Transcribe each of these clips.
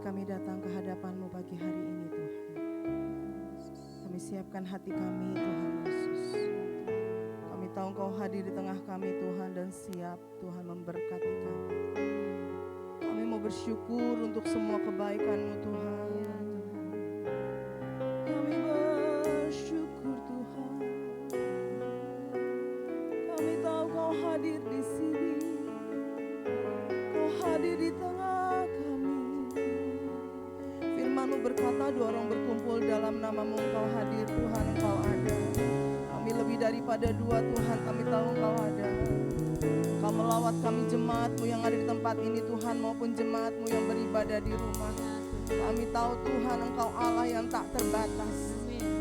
kami datang ke hadapan-Mu pagi hari ini Tuhan. Kami siapkan hati kami Tuhan Yesus. Kami tahu Engkau hadir di tengah kami Tuhan dan siap Tuhan memberkati kami. Kami mau bersyukur untuk semua kebaikan-Mu Tuhan. Kami bersyukur Tuhan. Kami tahu Kau hadir di sini. Kau hadir di tengah kami. Firman-Mu berkata, dua orang berkumpul dalam nama-Mu, Engkau hadir Tuhan, Engkau ada. Kami lebih daripada dua Tuhan, kami tahu Engkau ada. Kau melawat kami jemaat-Mu yang ada di tempat ini Tuhan, maupun jemaat-Mu yang beribadah di rumah. Kami tahu Tuhan Engkau Allah yang tak terbatas.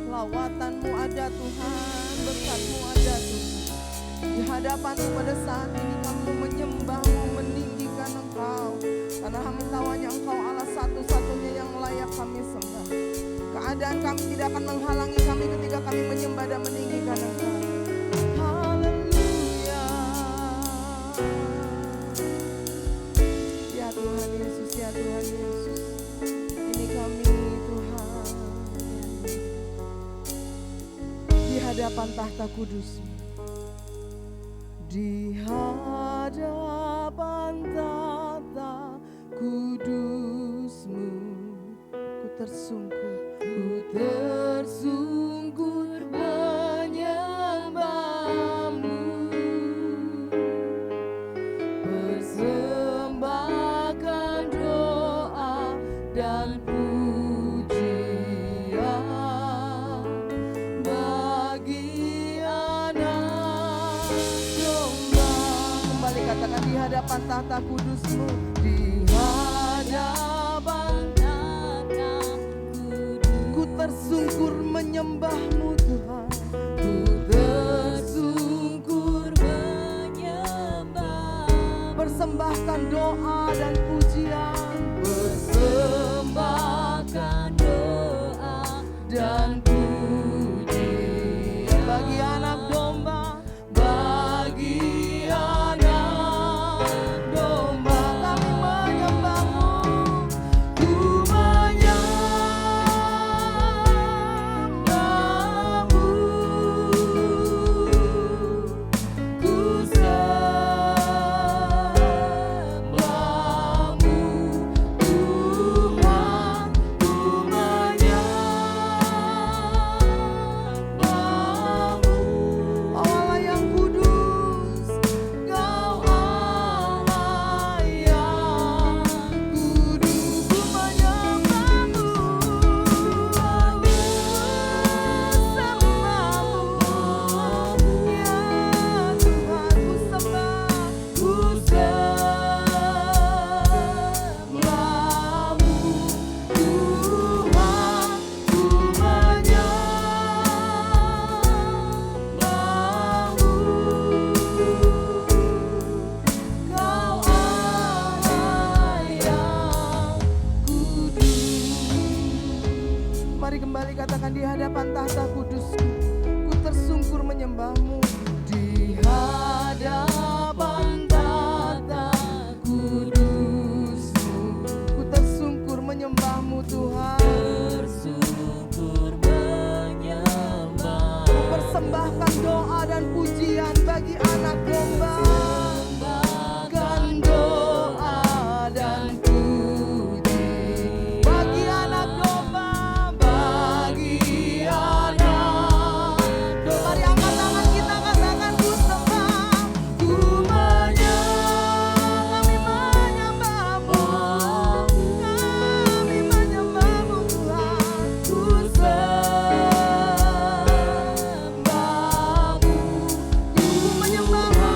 Lawatan-Mu ada Tuhan, berkat-Mu ada Tuhan. Di hadapan-Mu pada saat ini kami mau menyembah-Mu, meninggikan Engkau. Karena kami tahu hanya Engkau Allah satu-satunya yang layak kami sembah. Keadaan kami tidak akan menghalangi kami ketika kami menyembah dan meninggikan Engkau. Haleluya. Ya Tuhan Yesus, ya Tuhan Yesus. Ini kami Tuhan. Di hadapan tahta kudus-Mu. Di hadapan tahta kudus-Mu, ku tersungkur menyembah-Mu, persembahkan doa dan pujian bagi anak domba. Kembali katakan, di hadapan tahta kudus-Mu, di hadapan tahta kudus, ku tersungkur menyembah-Mu Tuhan. Ku tersungkur menyembah, persembahkan doa dan pujian, persembahkan doa dan pujian bagi anak domba, bagi anak domba. Kami menyembah-Mu, ku menyembah-Mu, ku sembah-Mu Tuhan, ku menyembah-Mu. Allah yang kudus, Kau Allah yang kudus, ku menyembah-Mu, sembah-Mu, ya Tuhan, ku sembah, ku sembah-Mu Tuhan, ku menyembah-Mu, Kau Allah yang kudus. Mari kembali katakan, di hadapan tahta kudus-Ku, ku tersungkur menyembah-Mu. Di hadapan tahta kudus-Mu, ku tersungkur menyembah-Mu Tuhan. Tersungkur menyembah, persembahkan doa dan pujian bagi anak domba. Persembahkan doa dan puji bagi anak domba, bagi anak domba. Mari angkat tangan kita, katakan, ku sembah, ku menyembah, kami menyembah-Mu, kami menyembah-Mu Tuhan, ku sembah-Mu, ku menyembah-Mu.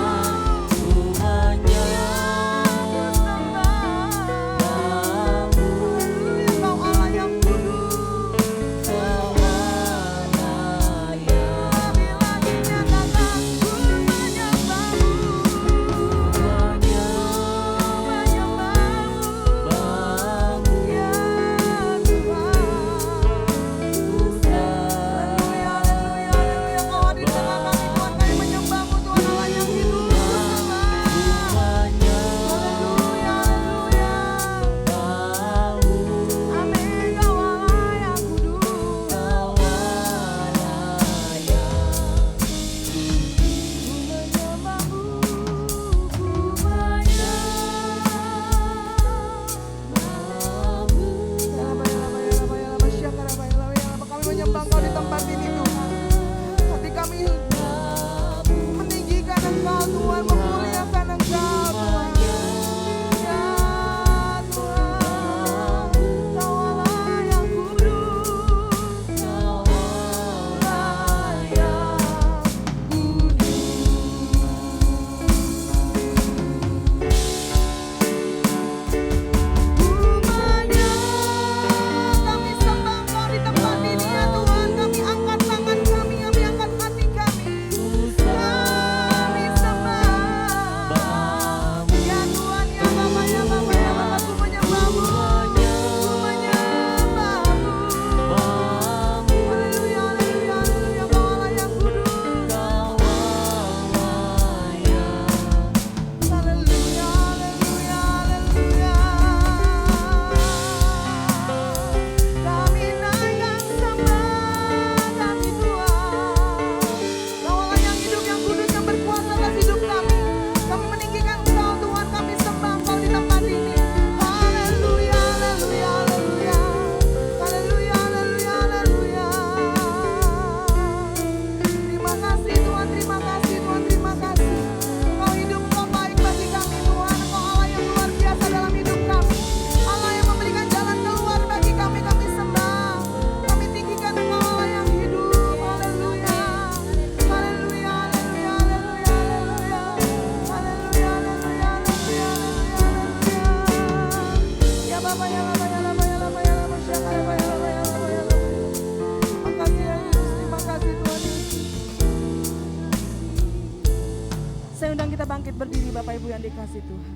kita bangkit berdiri Bapak Ibu yang dikasih Tuhan.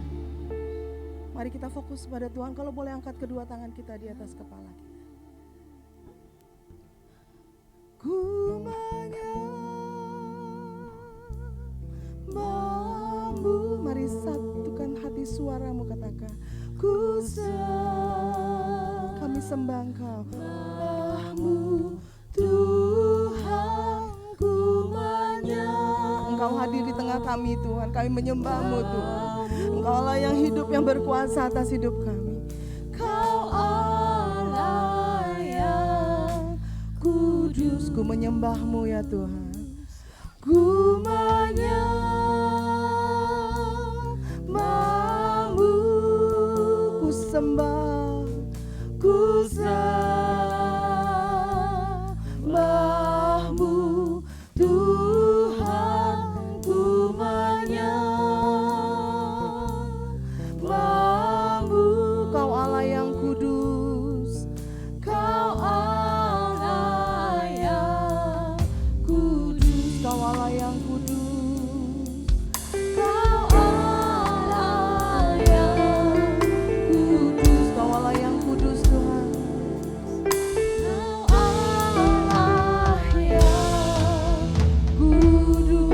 Mari kita fokus pada Tuhan. Kalau boleh angkat kedua tangan kita di atas kepala kita. Ku menyembahmu. Mari satukan hati suaramu, katakan ku kami sembah Engkau. Tuhan, ku menyembah. Engkau hadir di tengah kami Tuhan. Kami menyembahmu Tuhan. Engkaulah yang hidup, yang berkuasa atas hidup kami. Kau Allah yang kudus. Ku menyembahmu ya Tuhan. Ku menyembahmu. Ku sembah. Ku sembahmu Tuhan. Ku menyembahmu. Kau Allah yang kudus. Kau Allah yang kudus. Kau Allah yang kudus. Kau Allah yang kudus. Kau Allah yang kudus Tuhan. Kau Allah yang kudus.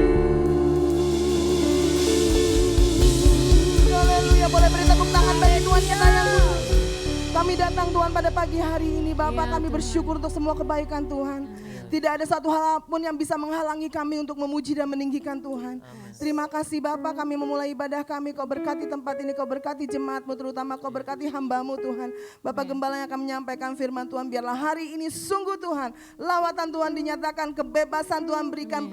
Haleluya. Boleh beri tepuk tangan bagi Tuhan kita yang kudus. Kami datang Tuhan pada pagi hari ini Bapak, kami bersyukur untuk semua kebaikan Tuhan. Tidak ada satu hal pun yang bisa menghalangi kami untuk memuji dan meninggikan Tuhan. Terima kasih Bapak, kami memulai ibadah kami. Kau berkati tempat ini, Kau berkati jemaat-Mu, terutama Kau berkati hamba-Mu Tuhan. Bapak Gembala yang akan menyampaikan firman Tuhan, biarlah hari ini sungguh Tuhan, lawatan Tuhan dinyatakan, kebebasan Tuhan berikan,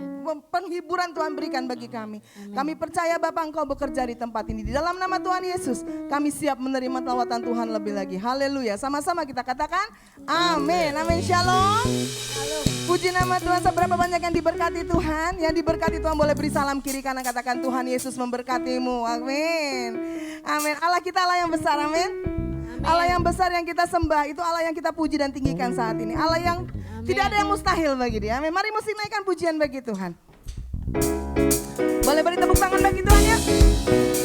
penghiburan Tuhan berikan bagi kami. Kami percaya Bapak Engkau bekerja di tempat ini. Di dalam nama Tuhan Yesus, kami siap menerima lawatan Tuhan lebih lagi. Haleluya. Sama-sama kita katakan amin. Amin. Shalom. Puji nama Tuhan. Seberapa banyak yang diberkati Tuhan? Yang diberkati Tuhan boleh beri salam kiri kanan, katakan Tuhan Yesus memberkatimu. Amin. Amin. Allah kita Allah yang besar. Amin. Allah yang besar yang kita sembah, itu Allah yang kita puji dan tinggikan saat ini. Allah yang tidak ada yang mustahil bagi Dia. Amin. Mari musik naikkan pujian bagi Tuhan. Boleh beri tepuk tangan bagi Tuhan ya.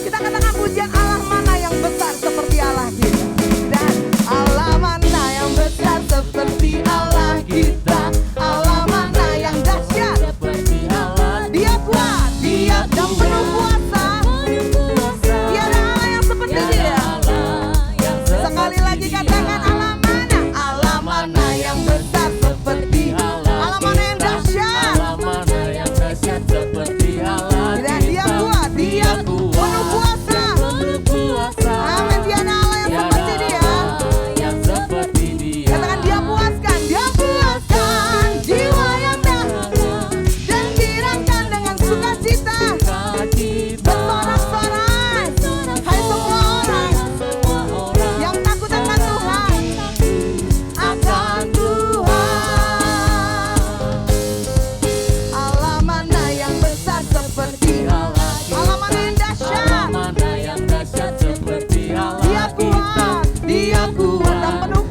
Kita katakan pujian, Allah mana yang besar seperti Allah kita. Dan Allah mana yang besar seperti Allah kita. Allah mana yang dahsyat seperti Allah. Dia kuat, Dia dan penuh kuasa. Tiada Allah yang seperti Dia. Sekali lagi katakan Allah mana yang besar seperti Allah. Allah mana yang dahsyat. Allah mana yang dahsyat seperti Allah. Dan Dia kuat, Dia penuh kuasa. Amin. Tiada Allah yang seperti Dia. Katakan Dia puaskan, Dia puaskan jiwa yang dalam dan girangkan dengan sukacita. Bersorak-sorai, hai semua orang yang takut akan Tuhan, akan Tuhan. Allah mana yang besar seperti Allah. Allah mana yang dahsyat. Dia kuat, Dia kuat dan penuh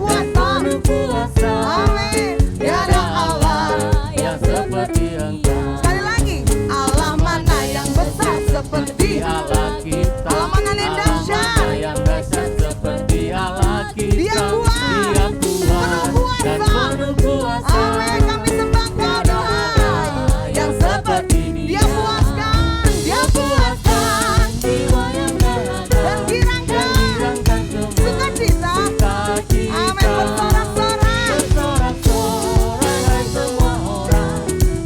kuasa. Amin. Tiada Allah yang seperti Engkau. Sekali lagi, Allah mana yang besar seperti Allah kita. Allah mana yang dahsyat. Dia kuat, penuh kuasa. Amin. Kami sembah Kau Tuhan yang seperti Dia puaskan, Dia puaskan jiwa yang dalam dan girangkan sukacita. Amin. Bersorak-sorai, hai semua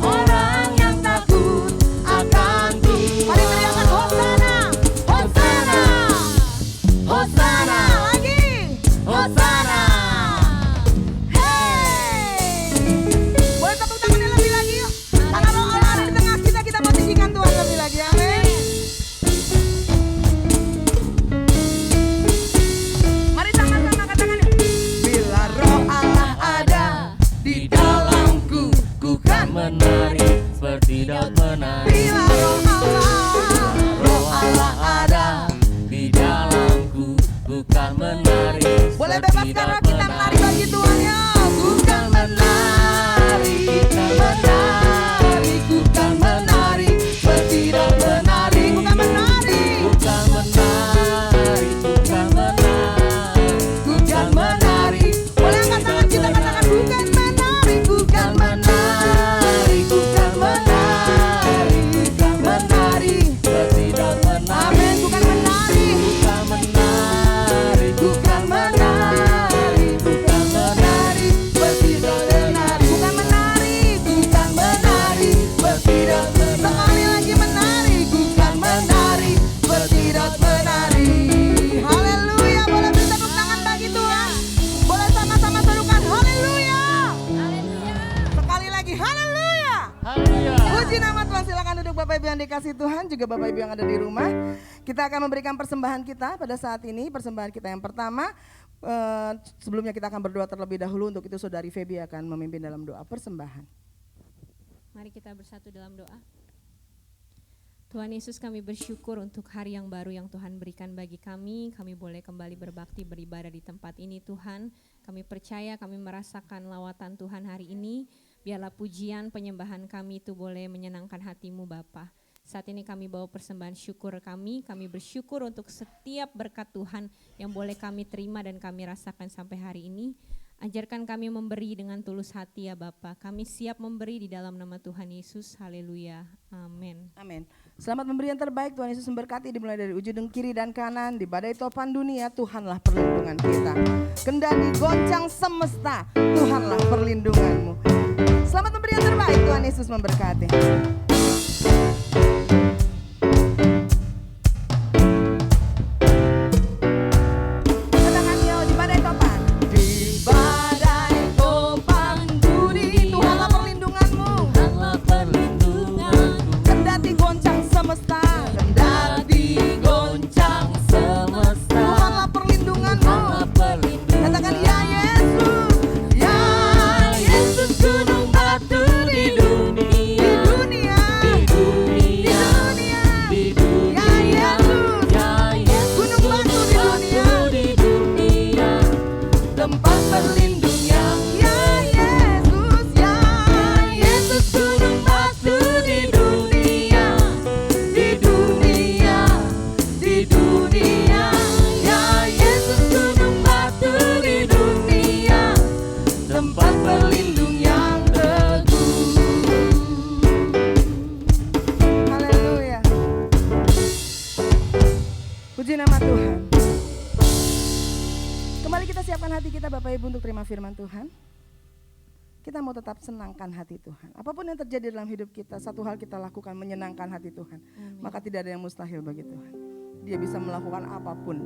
orang yang takut akan Tuhan. Mari teriakan Hosana, Hosana, Hosana lagi, Hosana. Hey, boleh tepuk tangannya lebih lagi yuk. Karena roh Allah ada di tengah kita, kita mau tinggikan Tuhan lebih lagi. Amin. Mari sama-sama katakan yuk. Bila roh Allah ada di dalamku, ku kan menari seperti Daud menari. Bila roh Allah ada Di dalamku bukan menari. boleh bebaskan roh kita menari bagi Tuhan ya. Ku kan menari, ku kan menari seperti Daud menari. Ku kan menari. Puji nama Tuhan, silakan duduk Bapak Ibu yang dikasih Tuhan, juga Bapak Ibu yang ada di rumah. Kita akan memberikan persembahan kita pada saat ini, persembahan kita yang pertama. Sebelumnya kita akan berdoa terlebih dahulu, untuk itu Saudari Feby akan memimpin dalam doa persembahan. Mari kita bersatu dalam doa. Tuhan Yesus, kami bersyukur untuk hari yang baru yang Tuhan berikan bagi kami. Kami boleh kembali berbakti beribadah di tempat ini Tuhan. Kami percaya kami merasakan lawatan Tuhan hari ini. Biarlah pujian penyembahan kami itu boleh menyenangkan hati-Mu Bapa. Saat ini kami bawa persembahan syukur kami bersyukur untuk setiap berkat Tuhan yang boleh kami terima dan kami rasakan sampai hari ini. Ajarkan kami memberi dengan tulus hati ya Bapa. Kami siap memberi di dalam nama Tuhan Yesus. Haleluya. Amin. Amin. Selamat memberi yang terbaik. Tuhan Yesus memberkati, dimulai dari ujung kiri dan kanan. Di badai topan dunia, Tuhanlah perlindungan kita. Kendali goncang semesta, Tuhanlah perlindunganmu. Selamat memberi yang terbaik. Tuhan Yesus memberkati. Firman Tuhan, kita mau tetap senangkan hati Tuhan. Apapun yang terjadi dalam hidup kita, satu hal kita lakukan, menyenangkan hati Tuhan. Amin. Maka tidak ada yang mustahil bagi Tuhan. Dia bisa melakukan apapun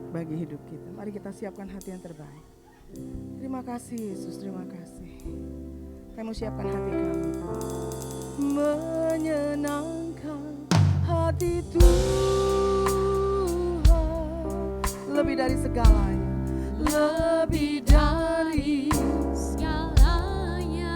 bagi hidup kita. Mari kita siapkan hati yang terbaik. Terima kasih Yesus, terima kasih. Kami siapkan hati kami, Tuhan. Menyenangkan hati Tuhan lebih dari segalanya. Lebih dari segalanya.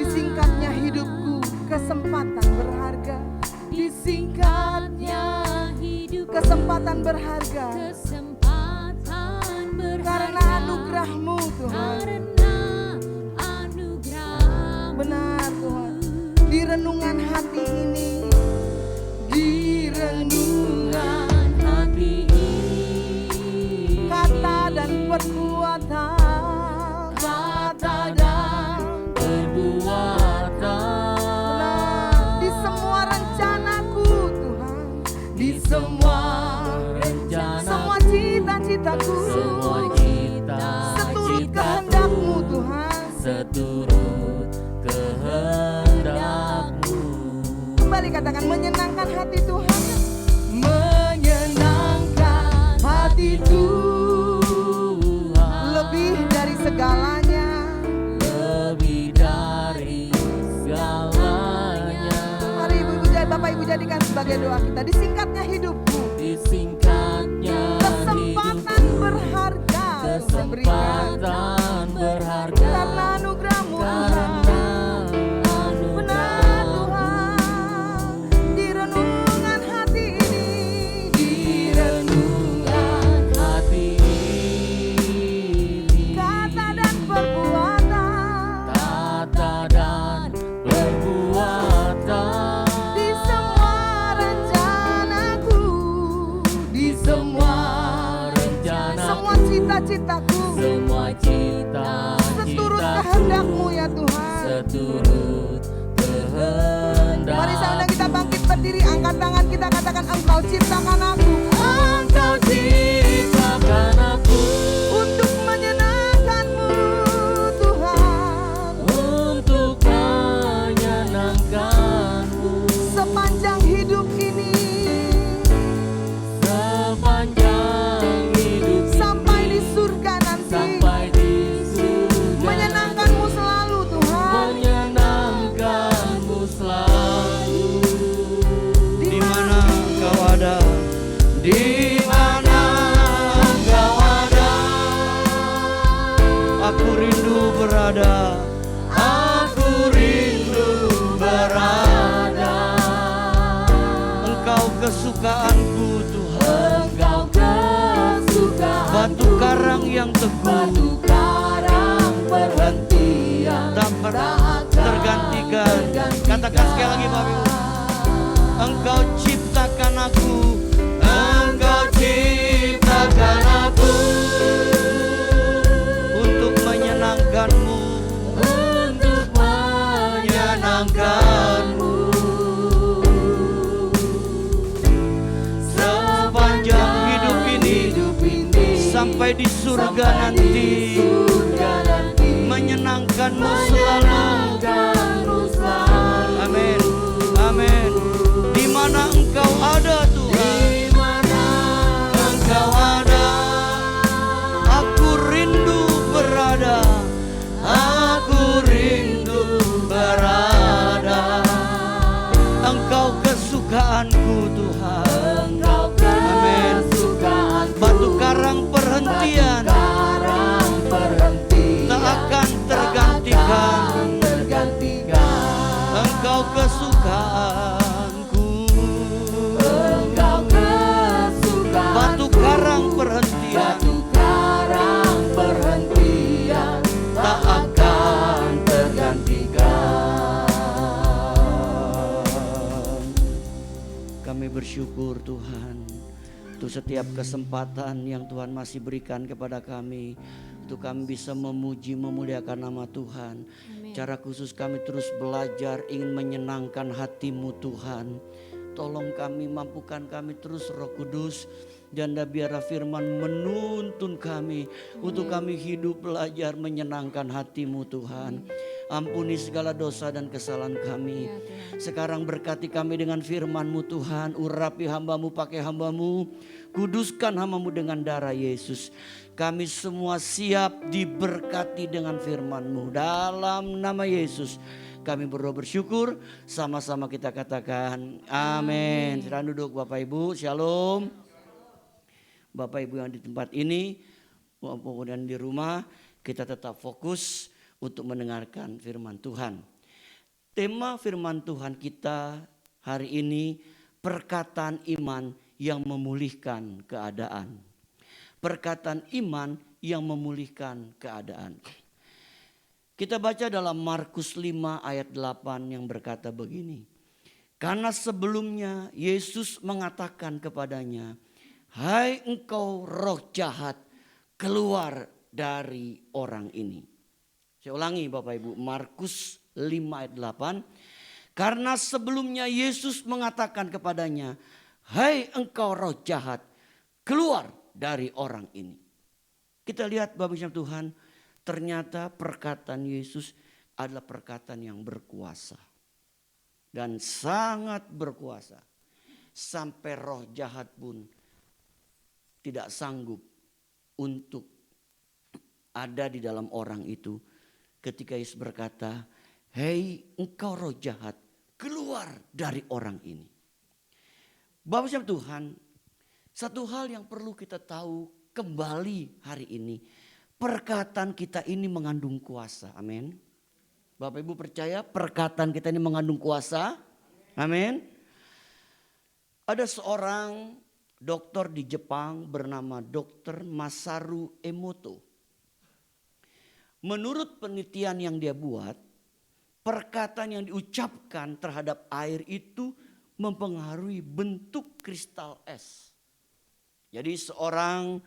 Disingkatnya hidupku, kesempatan berharga. Disingkatnya hidup, kesempatan berharga. Kesempatan berharga. Karena anugerah-Mu Tuhan. Karena anugerah-Mu. Benar Tuhan. Di renungan hati ini, di renungan hati ini, kata dan perbuatan, kata dan perbuatan. Benar, di semua rencanaku Tuhan, di semua rencanaku, semua cita-citaku, semua seturut kehendak-Mu Tuhan, seturut kehendak-Mu. Kembali katakan, menyenangkan hati Tuhan, menyenangkan hati Tuhan. Lebih dari segalanya, lebih dari segalanya. Mari ibu-ibu, Bapak Ibu jadikan sebagai doa kita. Disingkatnya hidupku, disingkatnya kesempatan hidup, berharga, kesempatan berharga. Karena anugerah-Mu Tuhan. Benar Tuhan. Di renungan hati ini, di renungan hati ini, kata dan perbuatan, di semua rencanaku, di semua rencanaku, semua cita-citaku, semua cita-citaku, seturut kehendak-Mu ya Tuhan, seturut kehendak. Mari sama kita bangkit berdiri, angkat tangan kita, katakan, Engkau ciptakan aku, Engkau ciptakan aku untuk menyenangkan-Mu Tuhan, untuk menyenangkan-Mu sepanjang hidup ini, sepanjang hidup sampai di surga nanti, sampai di surga, menyenangkan-Mu selalu Tuhan, menyenangkan-Mu selalu. berada. Aku rindu berada. Engkau kesukaanku Tuhan. Engkau kesukaan, Batu karang yang teguh, batu karang perhentian, tak tergantikan. Katakan sekali lagi Bapak Ibu. Engkau ciptakan aku, Engkau ciptakan aku untuk menyenangkan-Mu, untuk menyenangkan-Mu. Sepanjang hidup ini sampai di surga nanti, menyenangkan-Mu selalu. Amin, amin. Di mana Engkau ada Tuhan, Di mana Engkau ada, aku rindu berada. Aku rindu berada. Engkau kesukaanku Tuhan. Engkau Amin. kesukaan, Batu karang perhentian karang perhentian, tak akan tergantikan. Engkau kesukaanku. Engkau kesukaan, Batu karang perhentian batu karang perhentian, tak akan tergantikan. Kami bersyukur Tuhan untuk setiap kesempatan yang Tuhan masih berikan kepada kami, untuk kami bisa memuji memuliakan nama Tuhan. Amin. Cara khusus kami terus belajar ingin menyenangkan hati-Mu Tuhan. Tolong kami, mampukan kami terus Roh Kudus, dan biarlah firman menuntun kami untuk kami hidup belajar menyenangkan hati-Mu Tuhan. Ampuni segala dosa dan kesalahan kami. Ya, Tuhan. Sekarang berkati kami dengan firman-Mu Tuhan. Urapi hamba-Mu pakai hamba-Mu. Kuduskan hamba-Mu dengan darah Yesus. Kami semua siap diberkati dengan firman-Mu. Dalam nama Yesus kami berdoa bersyukur. Sama-sama kita katakan amin. Silakan duduk Bapak Ibu. Shalom. Bapak Ibu yang di tempat ini maupun yang di rumah, kita tetap fokus untuk mendengarkan firman Tuhan. Tema firman Tuhan kita hari ini, perkataan iman yang memulihkan keadaan. Perkataan iman yang memulihkan keadaan. Kita baca dalam Markus 5 ayat 8 yang berkata begini. Karena sebelumnya Yesus mengatakan kepadanya, hai engkau roh jahat, keluar dari orang ini. Saya ulangi Bapak Ibu, Markus 5 ayat 8. Karena sebelumnya Yesus mengatakan kepadanya, hai engkau roh jahat, keluar dari orang ini. Kita lihat Bapak Ibu Tuhan, ternyata perkataan Yesus adalah perkataan yang berkuasa. Dan sangat berkuasa. Sampai roh jahat pun tidak sanggup untuk ada di dalam orang itu. Ketika Yesus berkata, hei engkau roh jahat, keluar dari orang ini. Bapak Ibu Tuhan, satu hal yang perlu kita tahu kembali hari ini. Perkataan kita ini mengandung kuasa, amin. Bapak Ibu percaya perkataan kita ini mengandung kuasa, amin. Ada seorang dokter di Jepang bernama Dr. Masaru Emoto. Menurut penelitian yang dia buat, perkataan yang diucapkan terhadap air itu mempengaruhi bentuk kristal es. Jadi seorang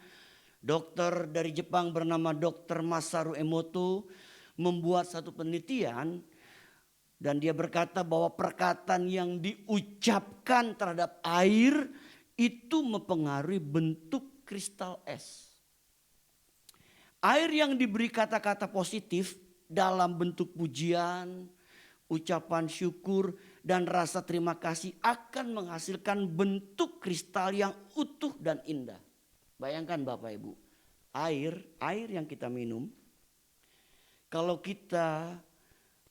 dokter dari Jepang bernama Dr. Masaru Emoto membuat satu penelitian dan dia berkata bahwa perkataan yang diucapkan terhadap air itu mempengaruhi bentuk kristal es. Air yang diberi kata-kata positif dalam bentuk pujian, ucapan syukur, dan rasa terima kasih akan menghasilkan bentuk kristal yang utuh dan indah. Bayangkan Bapak Ibu, air yang kita minum, kalau kita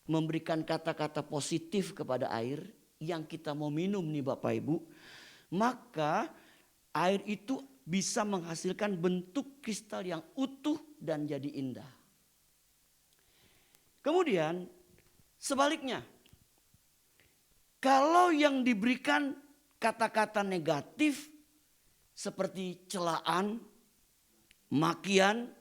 memberikan kata-kata positif kepada air yang kita mau minum nih Bapak Ibu, maka air itu bisa menghasilkan bentuk kristal yang utuh dan jadi indah. Kemudian sebaliknya, kalau yang diberikan kata-kata negatif seperti celaan, makian,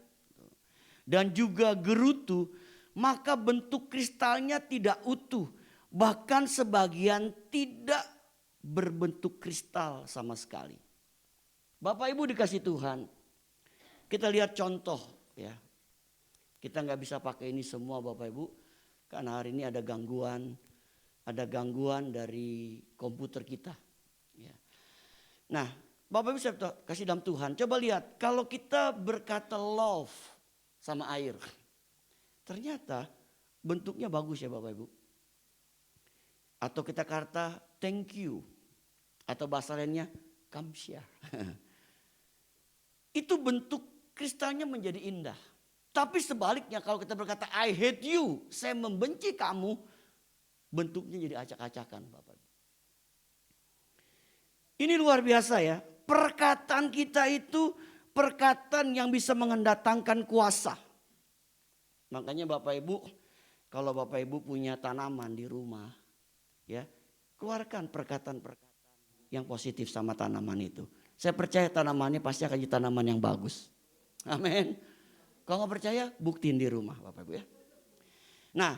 dan juga gerutu, maka bentuk kristalnya tidak utuh. Bahkan sebagian tidak berbentuk kristal sama sekali. Bapak Ibu dikasih Tuhan, kita lihat contoh ya. Kita nggak bisa pakai ini semua Bapak Ibu, karena hari ini ada gangguan dari komputer kita. Ya. Nah, Bapak Ibu saya kasih dalam Tuhan, coba lihat kalau kita berkata love sama air, ternyata bentuknya bagus ya Bapak Ibu. Atau kita kata thank you, atau bahasa lainnya kamsia. Itu bentuk kristalnya menjadi indah. Tapi sebaliknya kalau kita berkata I hate you, saya membenci kamu, bentuknya jadi acak-acakan Bapak Ibu. Ini luar biasa ya. Perkataan kita itu perkataan yang bisa mendatangkan kuasa. Makanya Bapak Ibu, kalau Bapak Ibu punya tanaman di rumah, ya, keluarkan perkataan-perkataan yang positif sama tanaman itu. Saya percaya tanamannya pasti akan jadi tanaman yang bagus. Amin. Kalau nggak percaya, buktiin di rumah Bapak Ibu ya. Nah,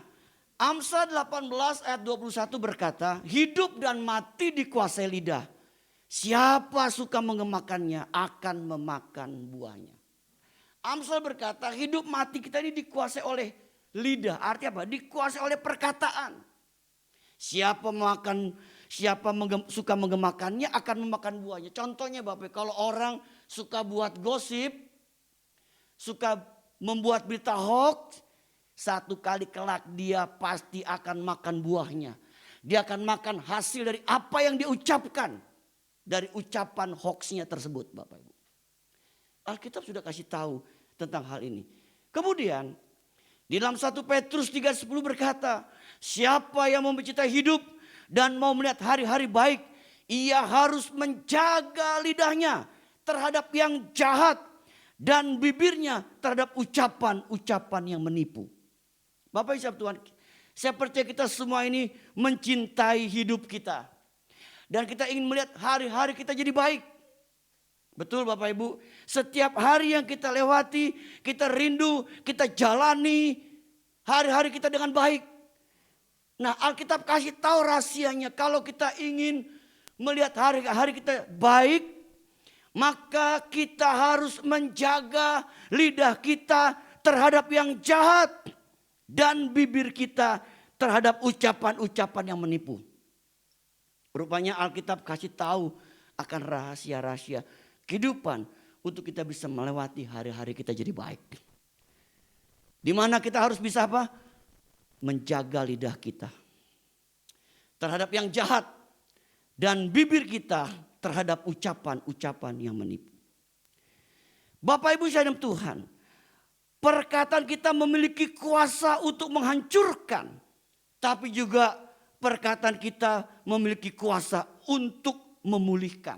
Amsal 18 ayat 21 berkata, hidup dan mati dikuasai lidah. Siapa suka mengemakannya akan memakan buahnya. Amsal berkata hidup mati kita ini dikuasai oleh lidah. Artinya apa? Dikuasai oleh perkataan. Suka mengemakannya akan memakan buahnya. Contohnya Bapak, kalau orang suka buat gosip, suka membuat berita hoax, satu kali kelak dia pasti akan makan buahnya. Dia akan makan hasil dari apa yang diucapkan. Dari ucapan hoaxnya tersebut Bapak Ibu. Alkitab sudah kasih tahu tentang hal ini. Kemudian di dalam 1 Petrus 3:10 berkata, siapa yang mencintai hidup dan mau melihat hari-hari baik, ia harus menjaga lidahnya terhadap yang jahat dan bibirnya terhadap ucapan-ucapan yang menipu. Bapak Ibu Tuhan, saya percaya kita semua ini mencintai hidup kita. Dan kita ingin melihat hari-hari kita jadi baik. Betul Bapak Ibu. Setiap hari yang kita lewati, kita rindu, kita jalani hari-hari kita dengan baik. Nah, Alkitab kasih tahu rahasianya. Kalau kita ingin melihat hari-hari kita baik, maka kita harus menjaga lidah kita terhadap yang jahat. Dan bibir kita terhadap ucapan-ucapan yang menipu. Rupanya Alkitab kasih tahu akan rahasia-rahasia kehidupan untuk kita bisa melewati hari-hari kita jadi baik. Di mana kita harus bisa apa? Menjaga lidah kita terhadap yang jahat dan bibir kita terhadap ucapan-ucapan yang menipu. Bapak Ibu saya dalam Tuhan, perkataan kita memiliki kuasa untuk menghancurkan, tapi juga perkataan kita memiliki kuasa untuk memulihkan.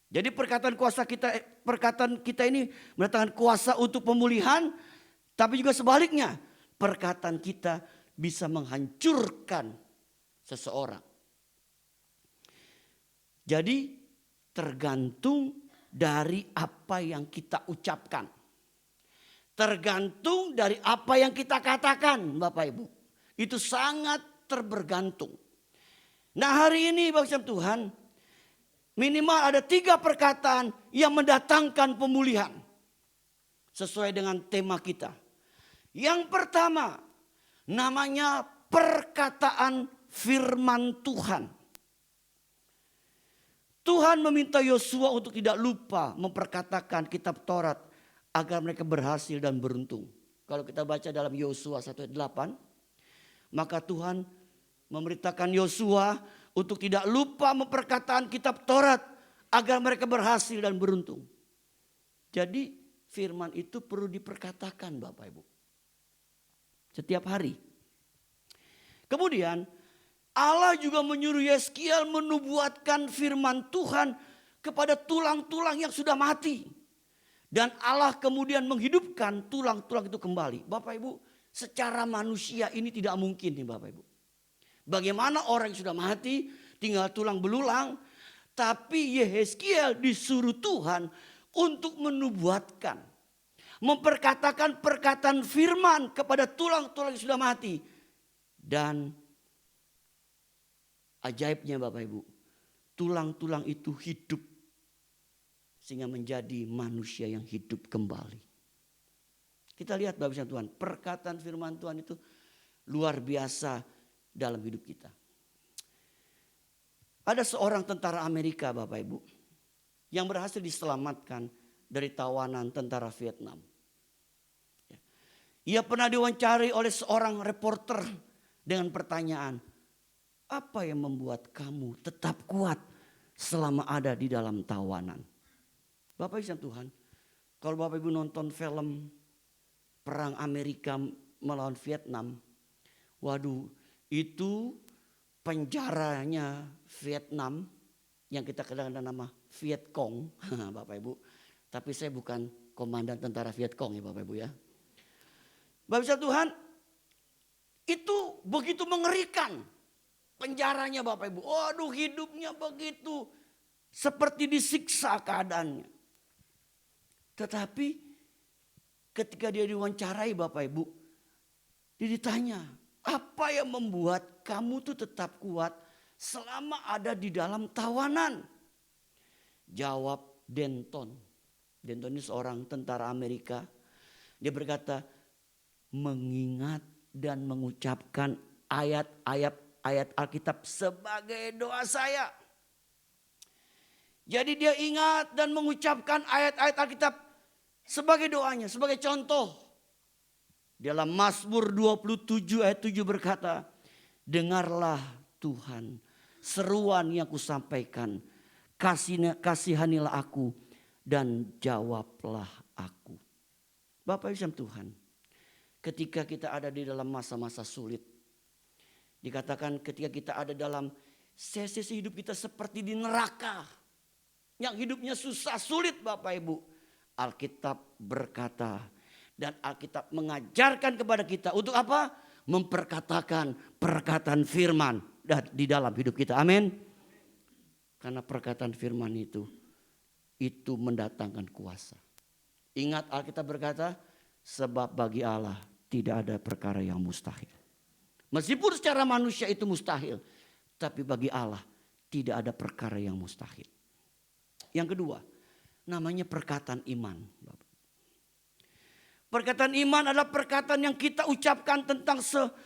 Jadi perkataan kita ini mendatangkan kuasa untuk pemulihan, tapi juga sebaliknya perkataan kita bisa menghancurkan seseorang. Jadi tergantung dari apa yang kita ucapkan. Tergantung dari apa yang kita katakan Bapak Ibu. Itu sangat terbergantung. Nah hari ini Bapak Tuhan, minimal ada 3 perkataan yang mendatangkan pemulihan. Sesuai dengan tema kita. Yang pertama namanya perkataan firman Tuhan. Tuhan meminta Yosua untuk tidak lupa memperkatakan kitab Taurat agar mereka berhasil dan beruntung. Kalau kita baca dalam Yosua 1:8, maka Tuhan memerintahkan Yosua untuk tidak lupa memperkataan kitab Taurat agar mereka berhasil dan beruntung. Jadi firman itu perlu diperkatakan Bapak Ibu. Setiap hari. Kemudian Allah juga menyuruh Yeskiel menubuatkan firman Tuhan kepada tulang-tulang yang sudah mati. Dan Allah kemudian menghidupkan tulang-tulang itu kembali. Bapak Ibu, Secara manusia ini tidak mungkin nih Bapak Ibu. Bagaimana orang yang sudah mati tinggal tulang belulang. Tapi Yehezkiel disuruh Tuhan untuk menubuatkan. Memperkatakan perkataan firman kepada tulang-tulang yang sudah mati. Dan ajaibnya Bapak Ibu, tulang-tulang itu hidup. Sehingga menjadi manusia yang hidup kembali. Kita lihat Bapak Ibu Tuhan, perkataan firman Tuhan itu luar biasa dalam hidup kita. Ada seorang tentara Amerika Bapak Ibu yang berhasil diselamatkan dari tawanan tentara Vietnam. Ia pernah diwawancari oleh seorang reporter dengan pertanyaan, apa yang membuat kamu tetap kuat selama ada di dalam tawanan? Bapak Ibu Tuhan, kalau Bapak Ibu nonton film Perang Amerika melawan Vietnam, waduh itu penjaranya Vietnam yang kita kenal dengan nama Viet Cong, Bapak Ibu. Tapi saya bukan komandan tentara Viet Cong ya Bapak Ibu ya. Bapak Ibu Tuhan, itu begitu mengerikan penjaranya Bapak Ibu. Waduh hidupnya begitu seperti disiksa keadaannya. Tetapi ketika dia diwawancarai Bapak Ibu, dia ditanya, apa yang membuat kamu tuh tetap kuat selama ada di dalam tawanan? Jawab Denton. Denton ini seorang tentara Amerika. Dia berkata, mengingat dan mengucapkan ayat Alkitab sebagai doa saya. Jadi dia ingat dan mengucapkan ayat-ayat Alkitab sebagai doanya, sebagai contoh. Dalam Mazmur 27 ayat 7 berkata, dengarlah Tuhan seruan yang kusampaikan, kasihanilah aku dan jawablah aku. Bapak Ibu Tuhan, ketika kita ada di dalam masa-masa sulit, dikatakan ketika kita ada dalam sesi hidup kita seperti di neraka, yang hidupnya susah, sulit Bapak Ibu, Alkitab berkata, dan Alkitab mengajarkan kepada kita untuk apa? Memperkatakan perkataan firman di dalam hidup kita. Amin. Karena perkataan firman itu mendatangkan kuasa. Ingat Alkitab berkata, sebab bagi Allah tidak ada perkara yang mustahil. Meskipun secara manusia itu mustahil, tapi bagi Allah tidak ada perkara yang mustahil. Yang kedua, namanya perkataan iman. Perkataan iman adalah perkataan yang kita ucapkan tentang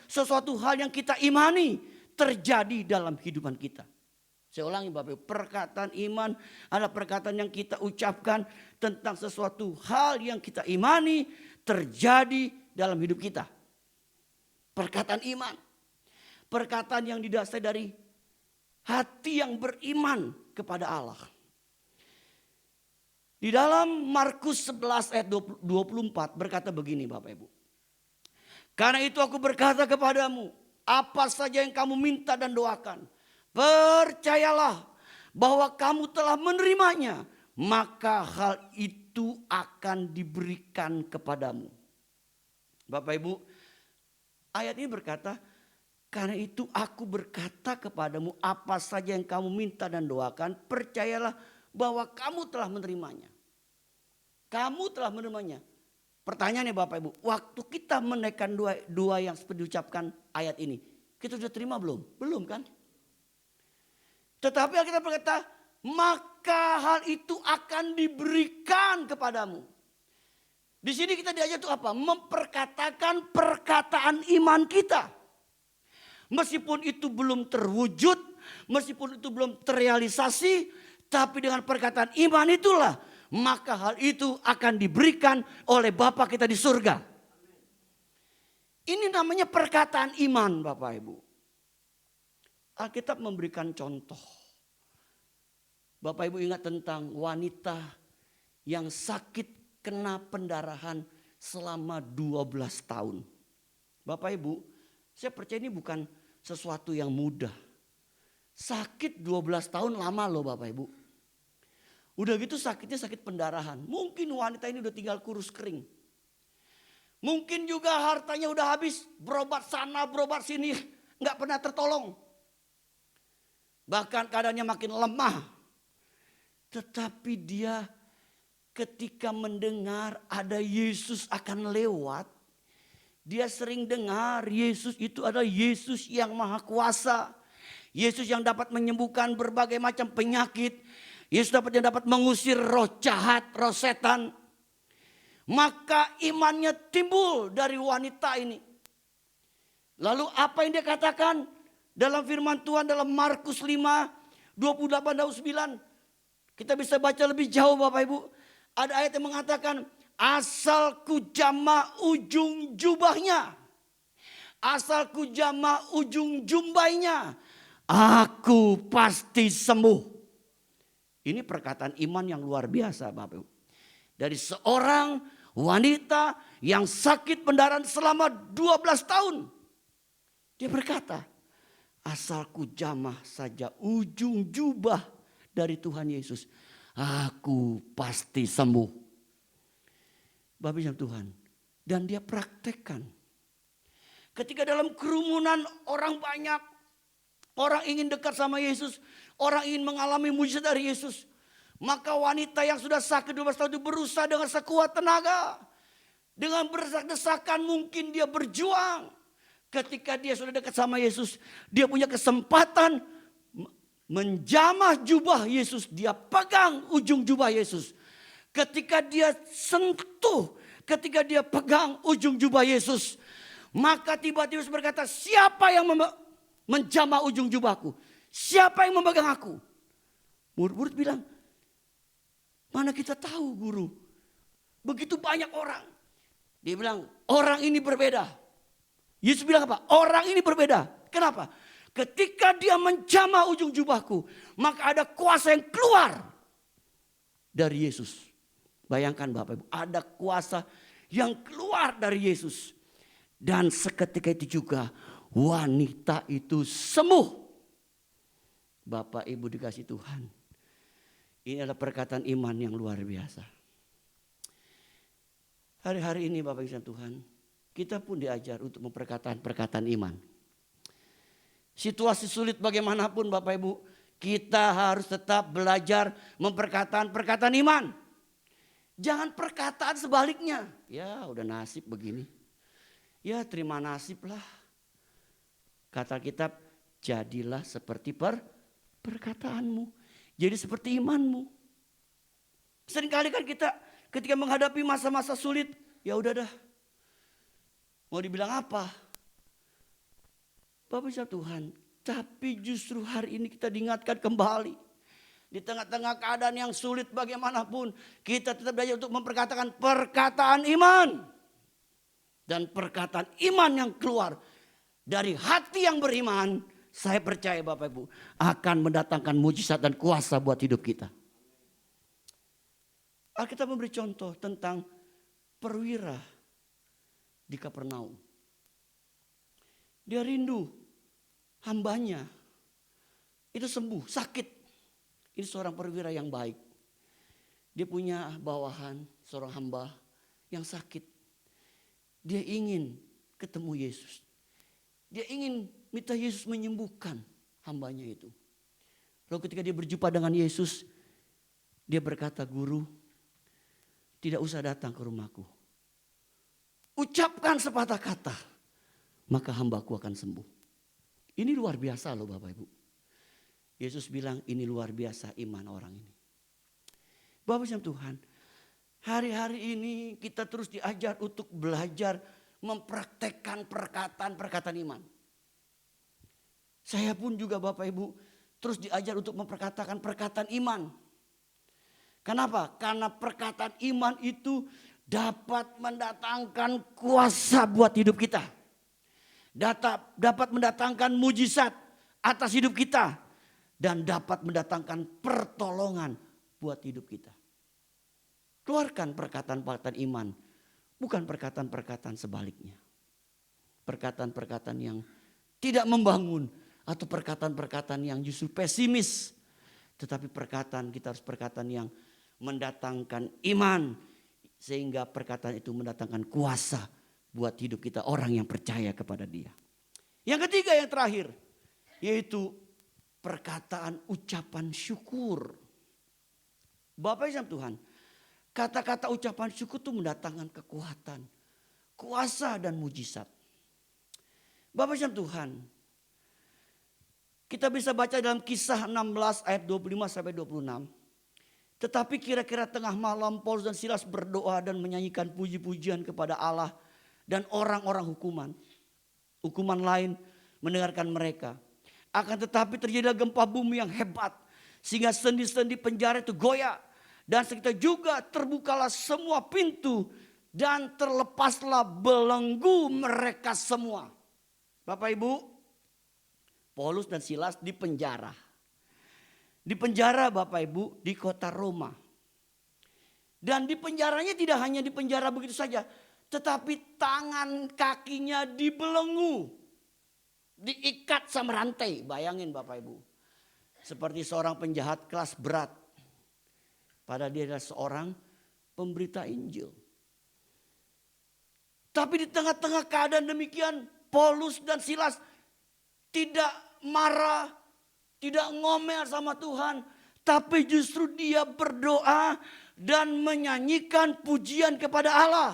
sesuatu hal yang kita imani terjadi dalam kehidupan kita. Saya ulangi Bapak Ibu, perkataan iman adalah perkataan yang kita ucapkan tentang sesuatu hal yang kita imani terjadi dalam hidup kita. Perkataan iman, perkataan yang didasari dari hati yang beriman kepada Allah. Di dalam Markus 11 ayat 24 berkata begini Bapak Ibu. Karena itu aku berkata kepadamu, apa saja yang kamu minta dan doakan, percayalah bahwa kamu telah menerimanya, maka hal itu akan diberikan kepadamu. Bapak Ibu, ayat ini berkata, karena itu aku berkata kepadamu, apa saja yang kamu minta dan doakan, percayalah bahwa kamu telah menerimanya. Kamu telah menerimanya. Pertanyaannya Bapak Ibu, waktu kita menaikkan dua yang seperti diucapkan ayat ini, kita sudah terima belum? Belum kan? Tetapi Alkitab berkata, maka hal itu akan diberikan kepadamu. Di sini kita diajar untuk apa? Memperkatakan perkataan iman kita. Meskipun itu belum terwujud, meskipun itu belum terrealisasi, tapi dengan perkataan iman itulah, maka hal itu akan diberikan oleh Bapa kita di surga. Ini namanya perkataan iman Bapak Ibu. Alkitab memberikan contoh. Bapak Ibu ingat tentang wanita yang sakit kena pendarahan selama 12 tahun. Bapak Ibu, saya percaya ini bukan sesuatu yang mudah. Sakit 12 tahun lama loh Bapak Ibu. Udah gitu sakitnya sakit pendarahan. Mungkin wanita ini udah tinggal kurus kering. Mungkin juga hartanya udah habis, berobat sana, berobat sini, nggak pernah tertolong. Bahkan keadaannya makin lemah. Tetapi dia ketika mendengar ada Yesus akan lewat, dia sering dengar Yesus itu adalah Yesus yang maha kuasa. Yesus yang dapat menyembuhkan berbagai macam penyakit. Yesus yang dapat mengusir roh jahat, roh setan. Maka imannya timbul dari wanita ini. Lalu apa yang dia katakan dalam firman Tuhan dalam Markus 5, 28-29. Kita bisa baca lebih jauh Bapak Ibu. Ada ayat yang mengatakan, asal ku jama ujung jubahnya. Asal ku jama ujung jumbainya, aku pasti sembuh. Ini perkataan iman yang luar biasa Bapak Ibu. Dari seorang wanita yang sakit pendarahan selama 12 tahun. Dia berkata, asal ku jamah saja ujung jubah dari Tuhan Yesus, aku pasti sembuh. Bapak Ibu Tuhan. Dan dia praktekkan. Ketika dalam kerumunan orang banyak, orang ingin dekat sama Yesus, orang ingin mengalami mujizat dari Yesus. Maka wanita yang sudah sakit 12 tahun itu berusaha dengan sekuat tenaga. Dengan berdesak-desakan mungkin dia berjuang. Ketika dia sudah dekat sama Yesus, dia punya kesempatan menjamah jubah Yesus. Dia pegang ujung jubah Yesus. Ketika dia sentuh, ketika dia pegang ujung jubah Yesus, maka tiba-tiba Yesus berkata, siapa yang menjamah ujung jubahku? Siapa yang memegang aku? Murid-murid bilang, mana kita tahu guru? Begitu banyak orang. Dia bilang, orang ini berbeda. Yesus bilang apa? Orang ini berbeda. Kenapa? Ketika dia menjamah ujung jubahku, maka ada kuasa yang keluar dari Yesus. Bayangkan Bapak Ibu, ada kuasa yang keluar dari Yesus. Dan seketika itu juga wanita itu sembuh. Bapak Ibu dikasih Tuhan. Ini adalah perkataan iman yang luar biasa. Hari-hari ini Bapak Ibu Tuhan, kita pun diajar untuk memperkatakan perkataan iman. Situasi sulit bagaimanapun Bapak Ibu, kita harus tetap belajar memperkatakan perkataan iman. Jangan perkataan sebaliknya. Ya udah nasib begini. Ya terima nasib lah. Kata kitab, jadilah seperti perkataanmu. Jadi seperti imanmu. Seringkali kan kita ketika menghadapi masa-masa sulit, ya udah dah. Mau dibilang apa? Bapak Ibu Tuhan, tapi justru hari ini kita diingatkan kembali. Di tengah-tengah keadaan yang sulit bagaimanapun, kita tetap belajar untuk memperkatakan perkataan iman. Dan perkataan iman yang keluar dari hati yang beriman, saya percaya Bapak Ibu akan mendatangkan mujizat dan kuasa buat hidup kita. Alkitab memberi contoh tentang perwira di Kapernaum. Dia rindu hambanya itu sembuh, sakit. Ini seorang perwira yang baik. Dia punya bawahan seorang hamba yang sakit. Dia ingin ketemu Yesus. Dia ingin minta Yesus menyembuhkan hambanya itu. Lalu ketika dia berjumpa dengan Yesus, dia berkata, guru, tidak usah datang ke rumahku. Ucapkan sepatah kata, maka hambaku akan sembuh. Ini luar biasa loh Bapak Ibu. Yesus bilang ini luar biasa iman orang ini. Bapak Ibu Tuhan, hari-hari ini kita terus diajar untuk belajar mempraktekkan perkataan-perkataan iman. Saya pun juga Bapak Ibu terus diajar untuk memperkatakan perkataan iman. Kenapa? Karena perkataan iman itu dapat mendatangkan kuasa buat hidup kita. Dapat mendatangkan mujizat atas hidup kita. Dan dapat mendatangkan pertolongan buat hidup kita. Keluarkan perkataan-perkataan iman. Bukan perkataan-perkataan sebaliknya. Perkataan-perkataan yang tidak membangun. Atau perkataan-perkataan yang justru pesimis. Tetapi kita harus perkataan yang mendatangkan iman. Sehingga perkataan itu mendatangkan kuasa buat hidup kita, orang yang percaya kepada Dia. Yang ketiga, yang terakhir, yaitu perkataan ucapan syukur. Bapak Ibu Tuhan, kata-kata ucapan syukur itu mendatangkan kekuatan, kuasa dan mujizat. Bapak Ibu Tuhan, kita bisa baca dalam Kisah 16 ayat 25 sampai 26. Tetapi kira-kira tengah malam Paulus dan Silas berdoa dan menyanyikan puji-pujian kepada Allah, dan orang-orang hukuman lain mendengarkan mereka. Akan tetapi terjadilah gempa bumi yang hebat, sehingga sendi-sendi penjara itu goyah, dan sekitar juga terbukalah semua pintu dan terlepaslah belenggu mereka semua. Bapak Ibu, Paulus dan Silas di penjara. Di penjara Bapak Ibu di kota Roma. Dan di penjaranya tidak hanya di penjara begitu saja, tetapi tangan kakinya dibelenggu, diikat sama rantai. Bayangin Bapak Ibu, seperti seorang penjahat kelas berat, padahal dia adalah seorang pemberita Injil. Tapi di tengah-tengah keadaan demikian, Paulus dan Silas tidak marah, tidak ngomel sama Tuhan, tapi justru dia berdoa dan menyanyikan pujian kepada Allah.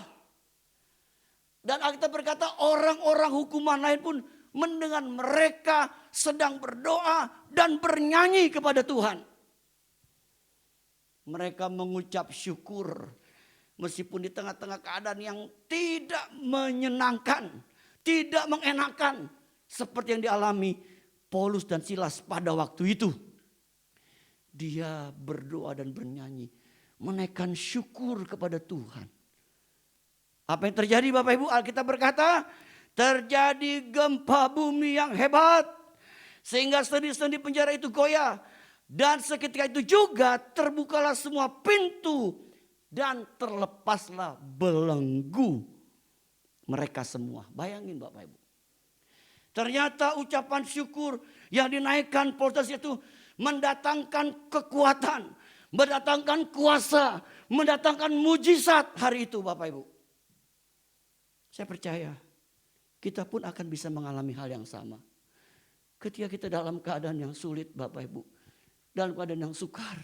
Dan Alkitab berkata orang-orang hukuman lain pun mendengar mereka sedang berdoa dan bernyanyi kepada Tuhan. Mereka mengucap syukur meskipun di tengah-tengah keadaan yang tidak menyenangkan, tidak mengenakan seperti yang dialami Paulus dan Silas pada waktu itu. Dia berdoa dan bernyanyi, menaikkan syukur kepada Tuhan. Apa yang terjadi Bapak Ibu? Alkitab berkata, terjadi gempa bumi yang hebat, sehingga sendi-sendi penjara itu goyah. Dan seketika itu juga terbukalah semua pintu dan terlepaslah belenggu mereka semua. Bayangin Bapak Ibu. Ternyata ucapan syukur yang dinaikkan Paulus itu mendatangkan kekuatan, mendatangkan kuasa, mendatangkan mujizat hari itu Bapak Ibu. Saya percaya kita pun akan bisa mengalami hal yang sama. Ketika kita dalam keadaan yang sulit Bapak Ibu, dalam keadaan yang sukar,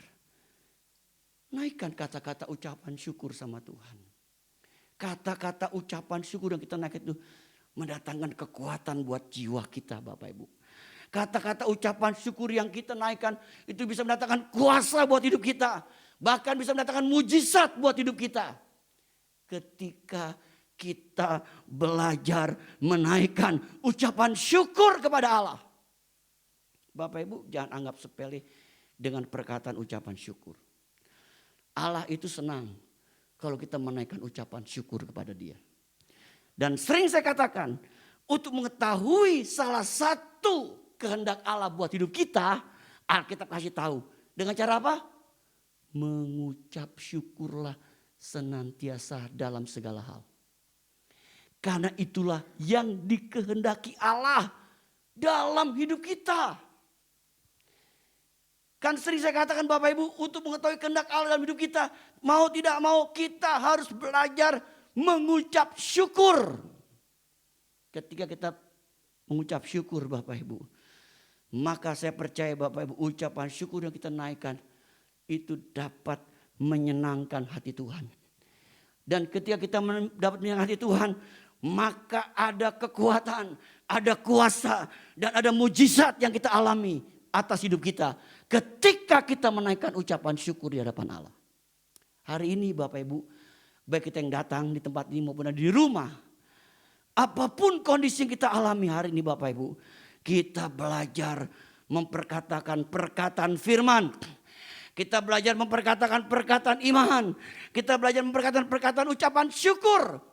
naikkan kata-kata ucapan syukur sama Tuhan. Kata-kata ucapan syukur yang kita naikkan itu mendatangkan kekuatan buat jiwa kita Bapak Ibu. Kata-kata ucapan syukur yang kita naikkan itu bisa mendatangkan kuasa buat hidup kita. Bahkan bisa mendatangkan mujizat buat hidup kita. Ketika kita belajar menaikkan ucapan syukur kepada Allah. Bapak Ibu jangan anggap sepele dengan perkataan ucapan syukur. Allah itu senang kalau kita menaikkan ucapan syukur kepada Dia. Dan sering saya katakan, untuk mengetahui salah satu kehendak Allah buat hidup kita, Alkitab kasih tahu. Dengan cara apa? Mengucap syukurlah senantiasa dalam segala hal. Karena itulah yang dikehendaki Allah dalam hidup kita. Kan sering saya katakan Bapak Ibu, untuk mengetahui kehendak Allah dalam hidup kita, mau tidak mau kita harus belajar mengucap syukur. Ketika kita mengucap syukur Bapak Ibu, maka saya percaya Bapak Ibu, ucapan syukur yang kita naikkan itu dapat menyenangkan hati Tuhan. Dan ketika kita dapat menyenangkan hati Tuhan, maka ada kekuatan, ada kuasa, dan ada mujizat yang kita alami atas hidup kita ketika kita menaikkan ucapan syukur di hadapan Allah. Hari ini Bapak Ibu, baik kita yang datang di tempat ini maupun di rumah, apapun kondisi yang kita alami hari ini Bapak Ibu, kita belajar memperkatakan perkataan firman. Kita belajar memperkatakan perkataan iman. Kita belajar memperkatakan perkataan ucapan syukur.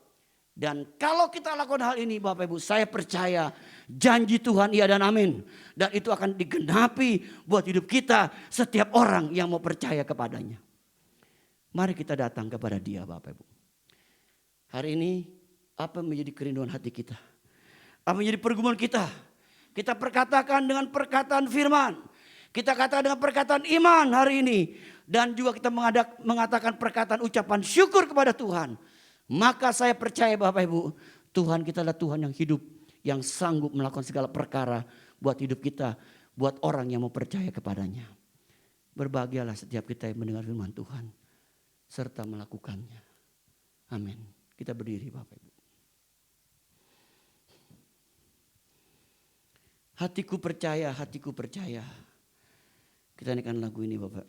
Dan kalau kita lakukan hal ini Bapak Ibu, saya percaya janji Tuhan iya dan amin. Dan itu akan digenapi buat hidup kita, setiap orang yang mau percaya kepadanya. Mari kita datang kepada Dia Bapak Ibu. Hari ini apa menjadi kerinduan hati kita? Apa menjadi pergumulan kita? Kita perkatakan dengan perkataan firman. Kita katakan dengan perkataan iman hari ini. Dan juga kita mengatakan perkataan ucapan syukur kepada Tuhan. Maka saya percaya Bapak Ibu, Tuhan kita adalah Tuhan yang hidup, yang sanggup melakukan segala perkara buat hidup kita, buat orang yang mau percaya kepadanya. Berbahagialah setiap kita yang mendengar firman Tuhan serta melakukannya. Amin. Kita berdiri Bapak Ibu. Hatiku percaya, hatiku percaya. Kita nyanyikan lagu ini Bapak.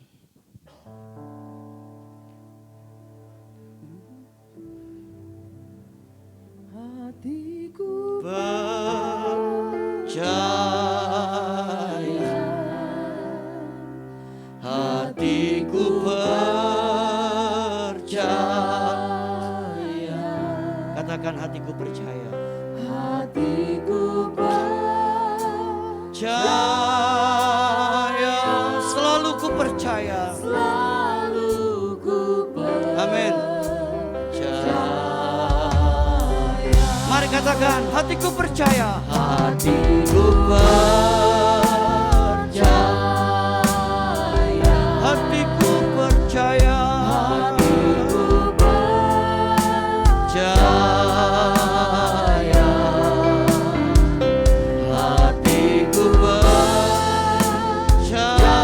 Hatiku percaya, hatiku percaya. Katakan hatiku percaya. hatiku Percaya, selalu ku percaya. Amin. Mari katakan hatiku percaya. Hatiku percaya. Hatiku percaya. Hatiku percaya. Hatiku percaya.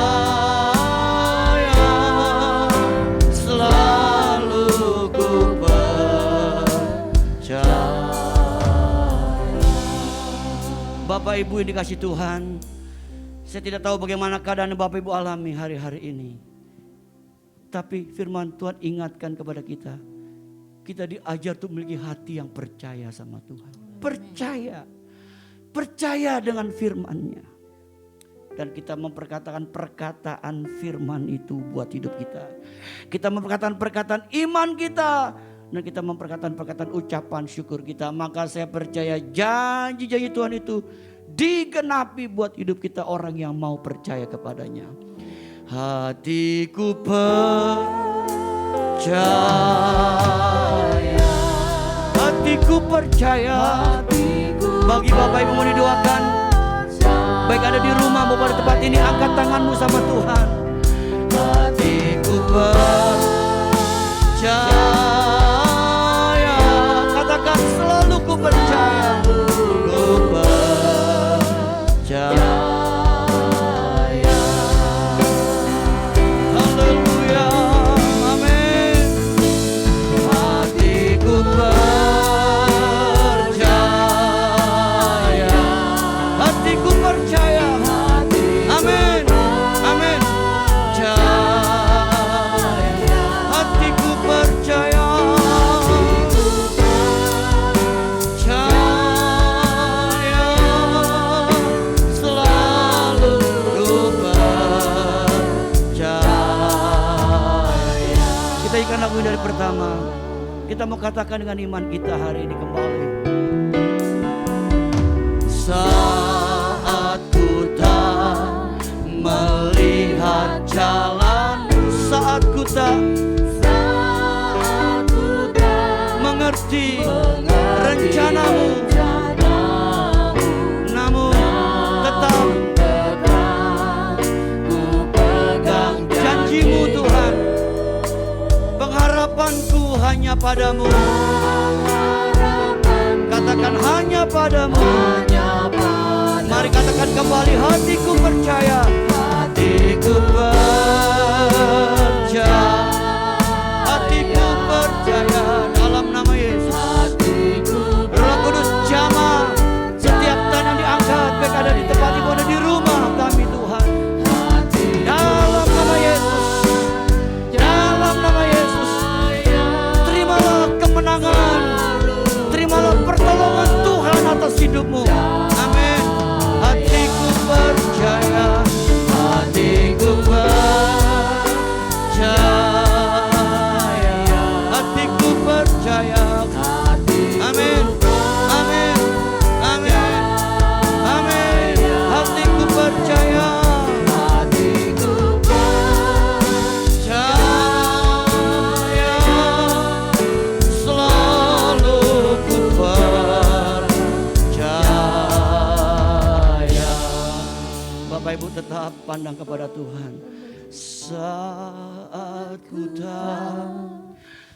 Selalu ku percaya. Bapak Ibu yang dikasih Tuhan, saya tidak tahu bagaimana keadaan Bapak Ibu alami hari-hari ini. Tapi firman Tuhan ingatkan kepada kita, kita diajar untuk memiliki hati yang percaya sama Tuhan. Percaya, percaya dengan firman-Nya. Dan kita memperkatakan perkataan firman itu buat hidup kita. Kita memperkatakan perkataan iman kita. Dan kita memperkatakan perkataan ucapan syukur kita. Maka saya percaya janji-janji Tuhan itu digenapi buat hidup kita orang yang mau percaya kepadanya. Hatiku percaya. Hatiku percaya. Bagi Bapak Ibu mau didoakan, baik ada di rumah maupun di tempat ini, angkat tanganmu sama Tuhan. Hatiku percaya. Katakan selalu ku percaya. Ku percaya. Haleluya. Amin. Hatiku percaya. Hatiku percaya. Amin. Amin. Hatiku percaya. Selalu ku percaya. Kita ikan lagu dari pertama. Kita mau katakan dengan iman kita hari ini kembali. Saat ku tak melihat jalanmu, saat ku tak mengerti rencanamu, namun tetap ku pegang janjimu Tuhan. Pengharapanku hanya padamu. Katakan hanya padamu. Mari katakan kembali, hatiku percaya. Hatiku percaya. Hatiku percaya dalam nama Yesus. Roh Kudus jamah setiap tangan yang diangkat, baik ada di tempat ibu, ada di rumah kami Tuhan. Dalam nama Yesus. Dalam nama Yesus. Terimalah kemenangan. Terimalah pertolongan Tuhan atas hidupmu. Amin. Hatiku percaya. Hatiku percaya. Hatiku percaya. Amin. Amin. Amin. Amin. Hatiku percaya. Selalu ku percaya. Bapak Ibu tetap pandang kepada Tuhan. Saat ku tak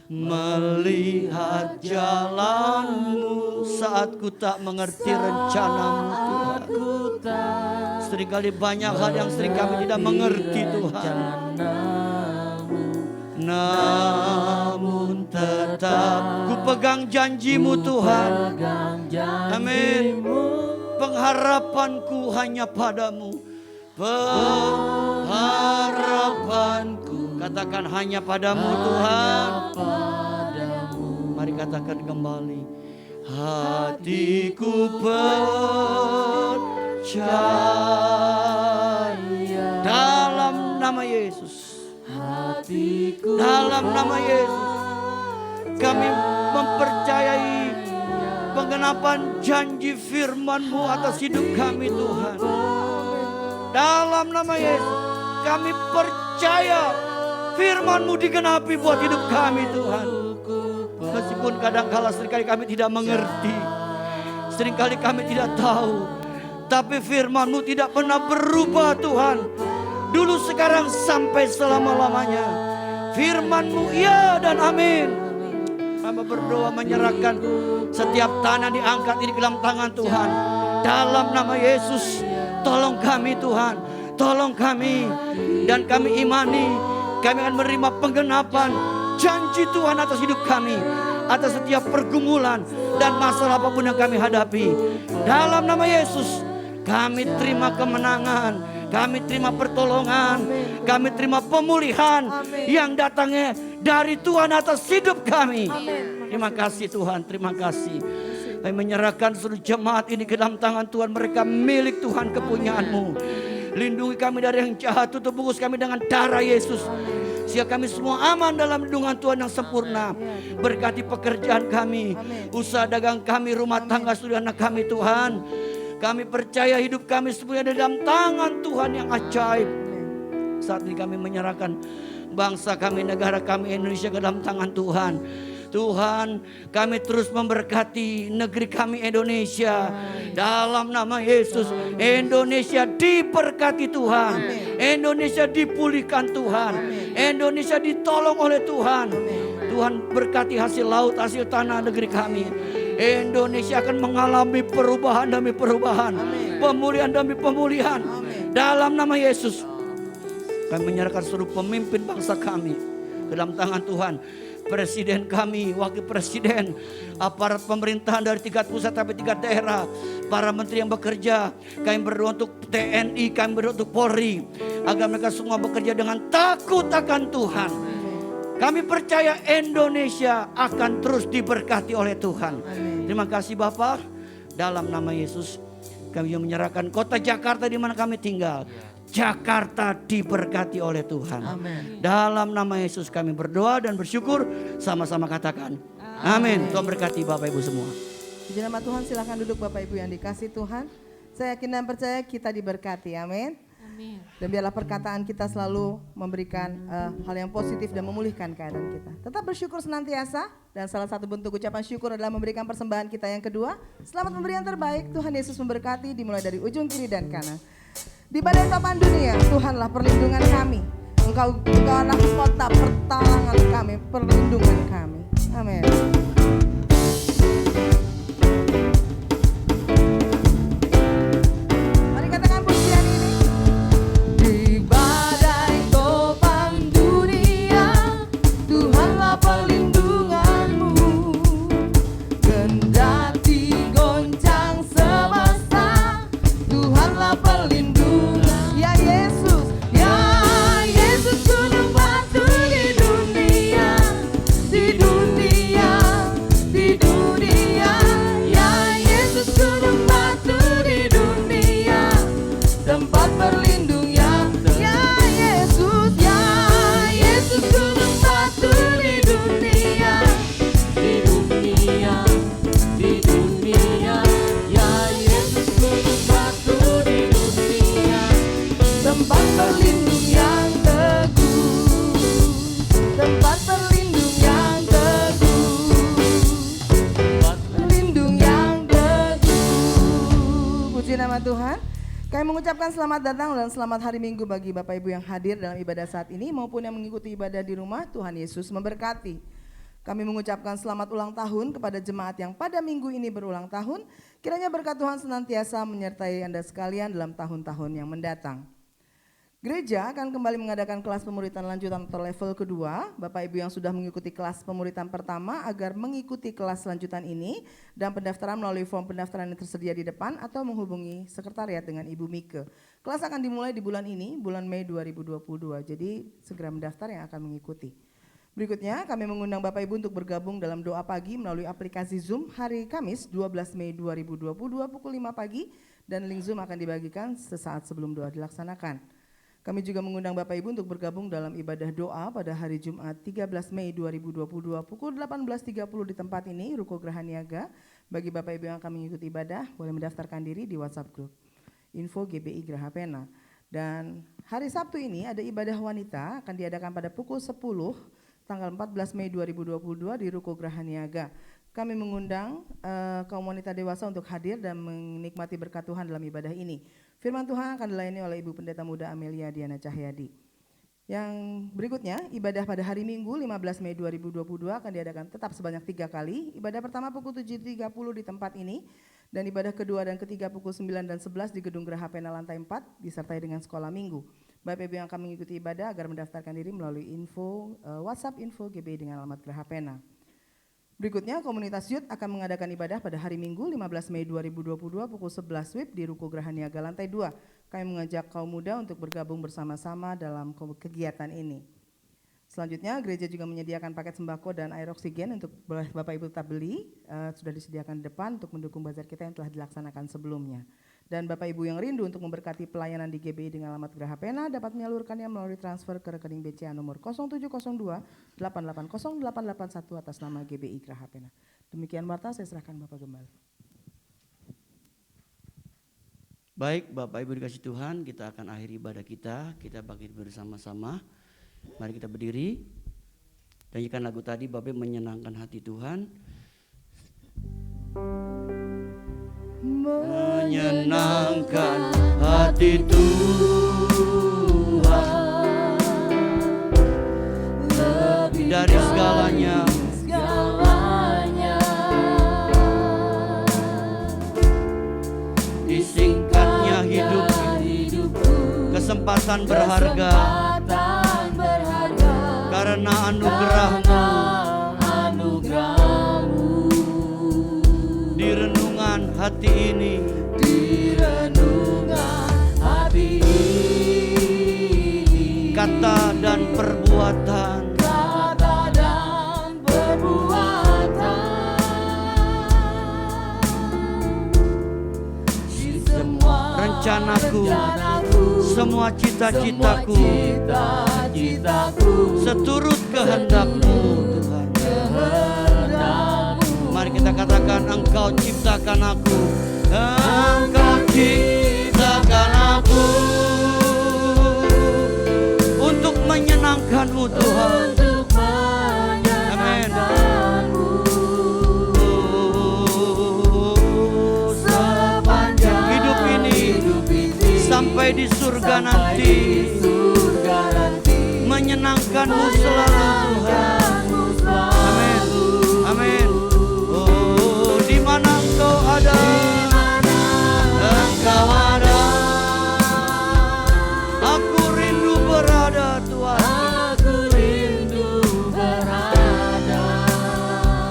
melihat jalanmu saat ku tak mengerti rencanamu Tuhan. Seringkali banyak hal yang sering kami tidak mengerti Tuhan. Namun tetap ku pegang janjimu Tuhan. Amin. Pengharapanku hanya padamu. Pengharapanku, katakan hanya padamu Tuhan. Mari katakan kembali. Hatiku percaya dalam nama Yesus. Dalam nama Yesus kami mempercayai penggenapan janji firman-Mu atas hidup kami Tuhan. Dalam nama Yesus kami percaya firman-Mu digenapi buat hidup kami Tuhan. Meskipun kadang-kala seringkali kami tidak mengerti, seringkali kami tidak tahu, tapi firman-Mu tidak pernah berubah Tuhan. Dulu, sekarang, sampai selama-lamanya. Firman-Mu ya dan amin. Kami berdoa menyerahkan setiap tanah diangkat ini ke dalam tangan Tuhan. Dalam nama Yesus, tolong kami Tuhan, tolong kami. Dan kami imani, kami akan menerima penggenapan janji Tuhan atas hidup kami, atas setiap pergumulan dan masalah apapun yang kami hadapi. Dalam nama Yesus, kami terima kemenangan. Kami terima pertolongan, kami terima pemulihan yang datangnya dari Tuhan atas hidup kami. Terima kasih Tuhan, terima kasih. Kami menyerahkan seluruh jemaat ini ke dalam tangan Tuhan. Mereka milik Tuhan, kepunyaan-Mu. Lindungi kami dari yang jahat, tutup bungkus kami dengan darah Yesus. Sehingga kami semua aman dalam lindungan Tuhan yang sempurna. Berkati pekerjaan kami, usaha dagang kami, rumah tangga seluruh anak kami Tuhan. Kami percaya hidup kami semuanya ada dalam tangan Tuhan yang ajaib. Saat ini kami menyerahkan bangsa kami, negara kami Indonesia ke dalam tangan Tuhan. Tuhan, kami terus memberkati negeri kami Indonesia. Dalam nama Yesus, Indonesia diberkati Tuhan. Indonesia dipulihkan Tuhan. Indonesia ditolong oleh Tuhan. Tuhan berkati hasil laut, hasil tanah negeri kami. Indonesia akan mengalami perubahan demi perubahan, pemulihan demi pemulihan. Dalam nama Yesus, kami menyerahkan seluruh pemimpin bangsa kami ke dalam tangan Tuhan. Presiden kami, wakil presiden, aparat pemerintahan dari tingkat pusat sampai tingkat daerah, para menteri yang bekerja. Kami berdoa untuk TNI, kami berdoa untuk Polri, agar mereka semua bekerja dengan takut akan Tuhan. Kami percaya Indonesia akan terus diberkati oleh Tuhan. Terima kasih Bapak. Dalam nama Yesus kami menyerahkan kota Jakarta di mana kami tinggal. Jakarta diberkati oleh Tuhan. Dalam nama Yesus kami berdoa dan bersyukur. Sama-sama katakan amin. Tuhan berkati Bapak Ibu semua. Di nama Tuhan silakan duduk Bapak Ibu yang dikasih Tuhan. Saya yakin dan percaya kita diberkati. Amin. Dan biarlah perkataan kita selalu memberikan hal yang positif dan memulihkan keadaan kita. Tetap bersyukur senantiasa. Dan salah satu bentuk ucapan syukur adalah memberikan persembahan kita yang kedua. Selamat memberi yang terbaik. Tuhan Yesus memberkati dimulai dari ujung kiri dan kanan. Di badai topan dunia, Tuhanlah perlindungan kami. Engkaulah kota pertolongan kami, perlindungan kami. Amin. Tuhan, kami mengucapkan selamat datang dan selamat hari Minggu bagi Bapak Ibu yang hadir dalam ibadah saat ini maupun yang mengikuti ibadah di rumah. Tuhan Yesus memberkati. Kami mengucapkan selamat ulang tahun kepada jemaat yang pada minggu ini berulang tahun. Kiranya berkat Tuhan senantiasa menyertai Anda sekalian dalam tahun-tahun yang mendatang. Gereja akan kembali mengadakan kelas pemuritan lanjutan atau level kedua. Bapak Ibu yang sudah mengikuti kelas pemuritan pertama agar mengikuti kelas lanjutan ini dan pendaftaran melalui form pendaftaran yang tersedia di depan atau menghubungi sekretariat dengan Ibu Mike. Kelas akan dimulai di bulan ini, bulan Mei 2022. Jadi segera mendaftar yang akan mengikuti. Berikutnya kami mengundang Bapak Ibu untuk bergabung dalam doa pagi melalui aplikasi Zoom hari Kamis 12 Mei 2022 pukul 5 pagi dan link Zoom akan dibagikan sesaat sebelum doa dilaksanakan. Kami juga mengundang Bapak Ibu untuk bergabung dalam ibadah doa pada hari Jumat 13 Mei 2022 pukul 18.30 di tempat ini, Ruko Geraha Niaga. Bagi Bapak Ibu yang akan mengikuti ibadah, boleh mendaftarkan diri di WhatsApp Group Info GBI Geraha Pena. Dan hari Sabtu ini ada ibadah wanita akan diadakan pada pukul 10 tanggal 14 Mei 2022 di Ruko Geraha Niaga. Kami mengundang kaum wanita dewasa untuk hadir dan menikmati berkat Tuhan dalam ibadah ini. Firman Tuhan akan dilayani oleh Ibu Pendeta Muda Amelia Diana Cahyadi. Yang berikutnya, ibadah pada hari Minggu 15 Mei 2022 akan diadakan tetap sebanyak 3 kali. Ibadah pertama pukul 7.30 di tempat ini, dan ibadah kedua dan ketiga pukul 9 dan 11 di Gedung Geraha Pena lantai 4, disertai dengan sekolah minggu. Bapak Ibu yang akan mengikuti ibadah agar mendaftarkan diri melalui WhatsApp info GBI dengan alamat Geraha Pena. Berikutnya, komunitas Youth akan mengadakan ibadah pada hari Minggu 15 Mei 2022 pukul 11 WIB di Ruko Geraha Niaga lantai 2. Kami mengajak kaum muda untuk bergabung bersama-sama dalam kegiatan ini. Selanjutnya, gereja juga menyediakan paket sembako dan air oksigen untuk Bapak Ibu tetap beli. Sudah disediakan di depan untuk mendukung bazar kita yang telah dilaksanakan sebelumnya. Dan Bapak Ibu yang rindu untuk memberkati pelayanan di GBI dengan alamat Geraha Pena dapat menyalurkannya melalui transfer ke rekening BCA nomor 0702 880 881 atas nama GBI Geraha Pena. Demikian Marta, saya serahkan Bapak Gembala. Baik, Bapak Ibu dikasih Tuhan, kita akan akhiri ibadah kita bangkit bersama-sama. Mari kita berdiri. Dan jika lagu tadi Bapak menyenangkan hati Tuhan. Menyenangkan hati Tuhan lebih dari segalanya. Disingkatnya hidupku, kesempatan berharga karena anugerah-Mu. Di renungan hati ini, kata dan perbuatan, rencanaku, semua cita-citaku, seturut kehendak-Mu Tuhan. Mari kita katakan, Engkau ciptakan aku, Engkau ciptakan aku untuk menyenangkan-Mu Tuhan. Amin. Sepanjang hidup ini sampai di surga nanti, menyenangkan-Mu selalu Tuhan. Amin. Amin. Oh, di mana Engkau ada? Engkau ada. Aku rindu berada Tuhan. Aku rindu berada.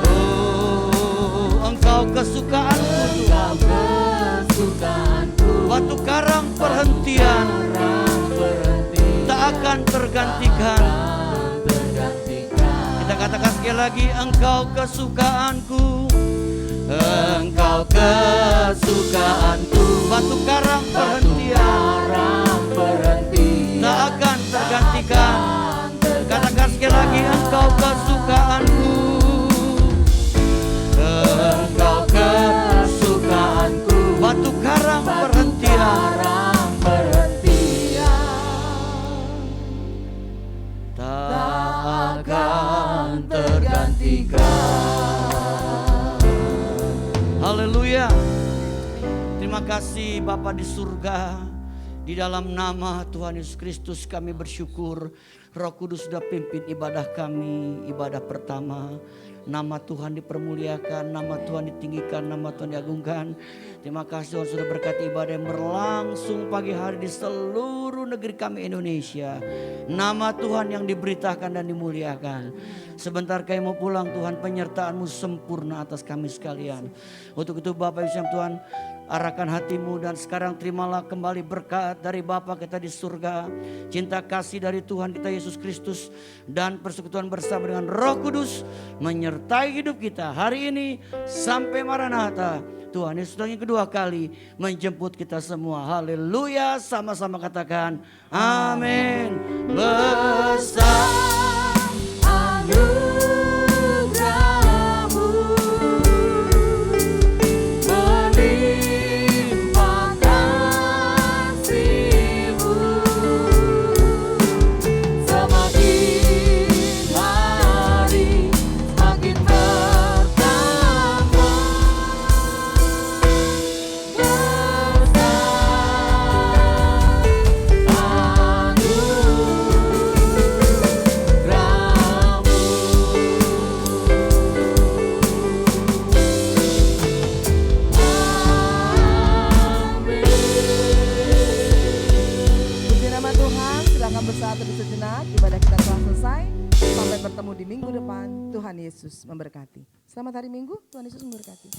Oh, Engkau kesukaanku Tuhan. Batu karang perhentian tak akan tergantikan. Kita katakan sekali lagi, Engkau kesukaanku, Engkau kesukaanku. Batu karang perhentian tak akan tergantikan. Katakan sekali lagi, Engkau kesukaanku, Engkau kesukaanku. Batu karang perhentian tak akan tergantikan. Haleluya. Terima kasih Bapa di surga. Di dalam nama Tuhan Yesus Kristus kami bersyukur. Roh Kudus sudah pimpin ibadah kami, ibadah pertama. Nama Tuhan dipermuliakan, nama Tuhan ditinggikan, nama Tuhan diagungkan. Terima kasih Tuhan sudah berkati ibadah yang berlangsung pagi hari di seluruh negeri kami Indonesia. Nama Tuhan yang diberitakan dan dimuliakan. Sebentar kami mau pulang Tuhan, penyertaan-Mu sempurna atas kami sekalian. Untuk itu Bapak Ibu Tuhan, arahkan hatimu dan sekarang terimalah kembali berkat dari Bapa kita di surga. Cinta kasih dari Tuhan kita Yesus Kristus dan persekutuan bersama dengan Roh Kudus menyertai hidup kita hari ini sampai Maranatha. Tuhan Yesus yang kedua kali menjemput kita semua. Haleluya, sama-sama katakan amin. Besar anugerah-Mu melimpah kasih-Mu, semakin hari semakin bertambah. Puji nama Tuhan, silakan bersatu di sejenak. Ibadah kita telah selesai. Sampai bertemu di minggu depan. Tuhan Yesus memberkati. Selamat hari Minggu, Tuhan Yesus memberkati.